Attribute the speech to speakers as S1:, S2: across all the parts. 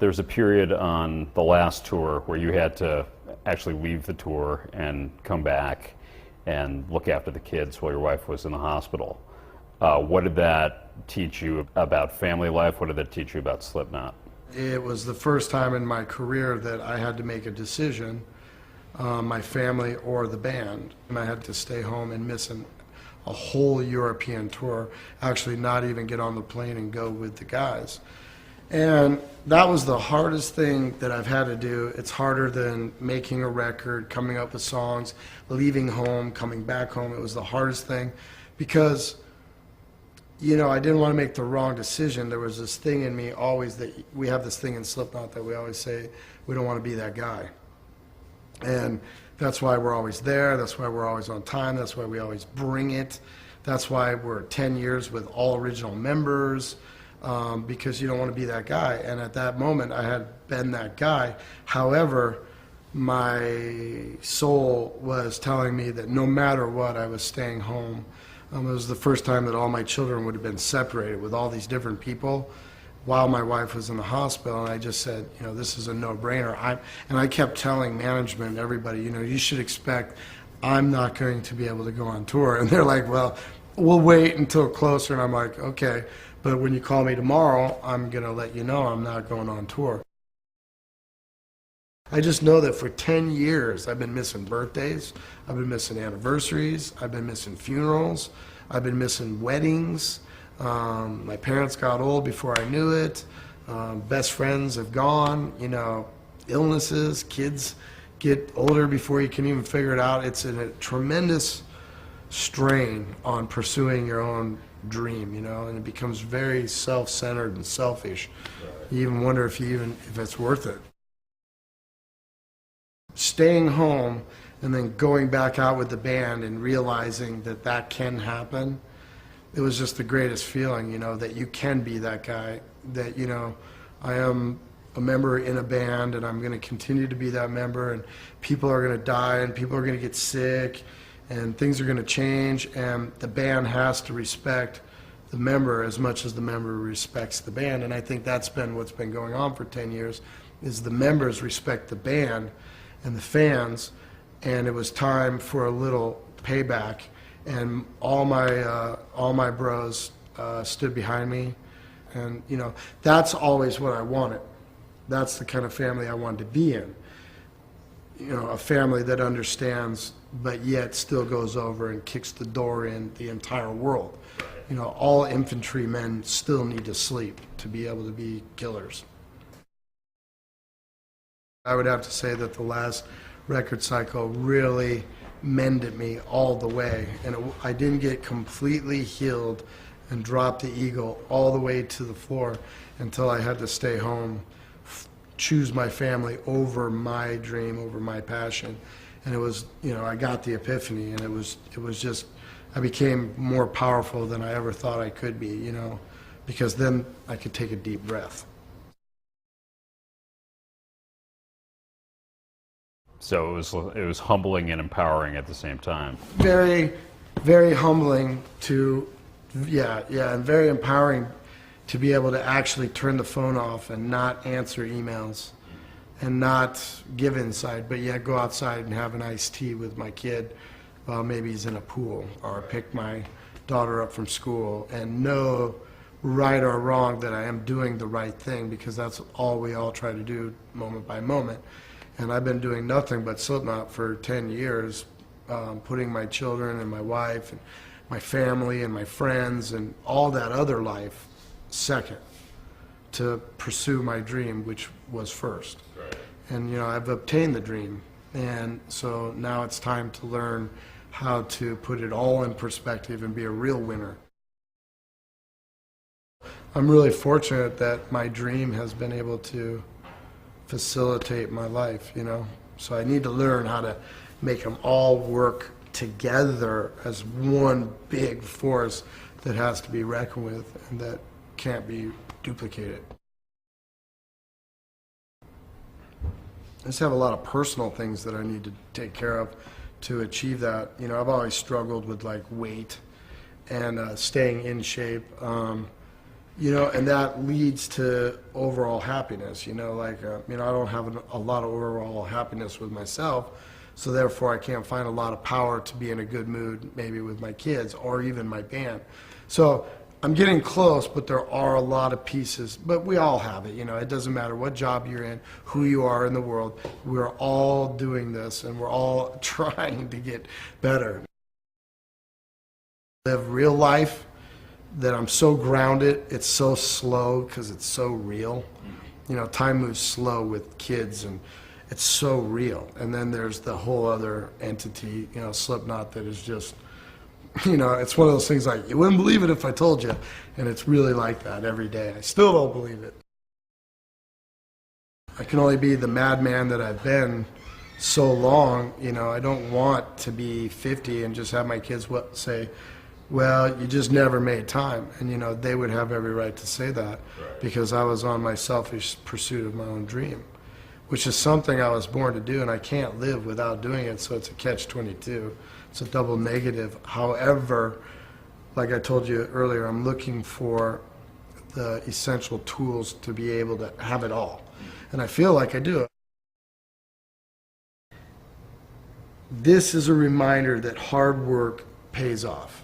S1: there's a period on the last tour where you had to actually leave the tour and come back and look after the kids while your wife was in the hospital. What did that teach you about family life? What did that teach you about Slipknot?
S2: It was the first time in my career that I had to make a decision, my family or the band. And I had to stay home and miss a whole European tour, actually not even get on the plane and go with the guys. And that was the hardest thing that I've had to do. It's harder than making a record, coming up with songs, leaving home, coming back home. It was the hardest thing because, you know, I didn't want to make the wrong decision. There was this thing in me always that we have this thing in Slipknot that we always say, we don't want to be that guy. And that's why we're always there. That's why we're always on time. That's why we always bring it. That's why we're 10 years with all original members. Because you don't want to be that guy. And at that moment, I had been that guy. However, my soul was telling me that no matter what, I was staying home. It was the first time that all my children would have been separated with all these different people while my wife was in the hospital. And I just said, you know, this is a no-brainer. And I kept telling management, everybody, you know, you should expect I'm not going to be able to go on tour. And they're like, well, we'll wait until closer. And I'm like, okay. But when you call me tomorrow, I'm going to let you know I'm not going on tour. I just know that for 10 years, I've been missing birthdays, I've been missing anniversaries, I've been missing funerals, I've been missing weddings. My parents got old before I knew it. Best friends have gone, you know, illnesses, kids get older before you can even figure it out. It's a tremendous strain on pursuing your own dream, you know, and it becomes very self-centered and selfish. Right. You even wonder if it's worth it. Staying home and then going back out with the band and realizing that that can happen, it was just the greatest feeling, you know, that you can be that guy, that, you know, I am a member in a band and I'm going to continue to be that member, and people are going to die and people are going to get sick and things are going to change, and the band has to respect the member as much as the member respects the band. And I think that's been what's been going on for 10 years, is the members respect the band and the fans, and it was time for a little payback. And all my bros stood behind me, and you know, that's always what I wanted. That's the kind of family I wanted to be in. You know, a family that understands, but yet still goes over and kicks the door in the entire world. You know, all infantrymen still need to sleep to be able to be killers. I would have to say that the last record cycle really mended me all the way. And I didn't get completely healed and drop the eagle all the way to the floor until I had to stay home, choose my family over my dream, over my passion. And it was, you know, I got the epiphany, and it was just, I became more powerful than I ever thought I could be, you know, because then I could take a deep breath.
S1: So it was humbling and empowering at the same time.
S2: Very, very humbling to, and very empowering to be able to actually turn the phone off and not answer emails and not give insight, but yet go outside and have an iced tea with my kid while maybe he's in a pool, or pick my daughter up from school, and know, right or wrong, that I am doing the right thing, because that's all we all try to do moment by moment. And I've been doing nothing but Slipknot for 10 years, putting my children and my wife and my family and my friends and all that other life second to pursue my dream, which was first. Right. And you know, I've obtained the dream, and so now it's time to learn how to put it all in perspective and be a real winner. I'm really fortunate that my dream has been able to facilitate my life, you know. So I need to learn how to make them all work together as one big force that has to be reckoned with and that can't be duplicated. I just have a lot of personal things that I need to take care of to achieve that. You know, I've always struggled with like weight and staying in shape. and that leads to overall happiness, like, I don't have a lot of overall happiness with myself, so therefore I can't find a lot of power to be in a good mood, maybe with my kids or even my band. So I'm getting close, but there are a lot of pieces, but we all have it, it doesn't matter what job you're in, who you are in the world, we're all doing this and we're all trying to get better. Live real life, that I'm so grounded, it's so slow because it's so real. Time moves slow with kids and it's so real. And then there's the whole other entity, Slipknot, that is just, it's one of those things like, you wouldn't believe it if I told you. And it's really like that every day. I still don't believe it. I can only be the madman that I've been so long. I don't want to be 50 and just have my kids say, well, you just never made time. And, they would have every right to say that, because I was on my selfish pursuit of my own dream, which is something I was born to do, and I can't live without doing it, so it's a catch-22. It's a double negative. However, like I told you earlier, I'm looking for the essential tools to be able to have it all. And I feel like I do. This is a reminder that hard work pays off.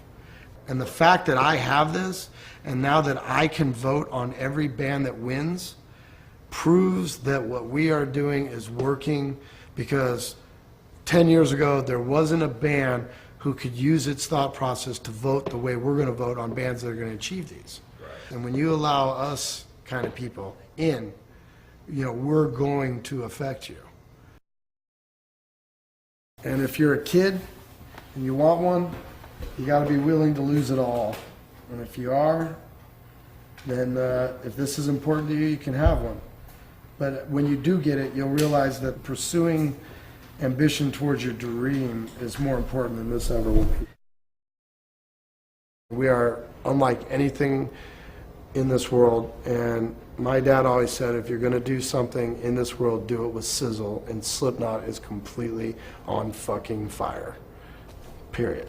S2: And the fact that I have this, and now that I can vote on every band that wins, proves that what we are doing is working, because 10 years ago there wasn't a band who could use its thought process to vote the way we're going to vote on bands that are going to achieve these. Right. And when you allow us kind of people in, we're going to affect you. And if you're a kid and you want one, you got to be willing to lose it all. And if you are, then if this is important to you, you can have one. But when you do get it, you'll realize that pursuing ambition towards your dream is more important than this ever will be. We are unlike anything in this world, and my dad always said, if you're going to do something in this world, do it with sizzle, and Slipknot is completely on fucking fire. Period.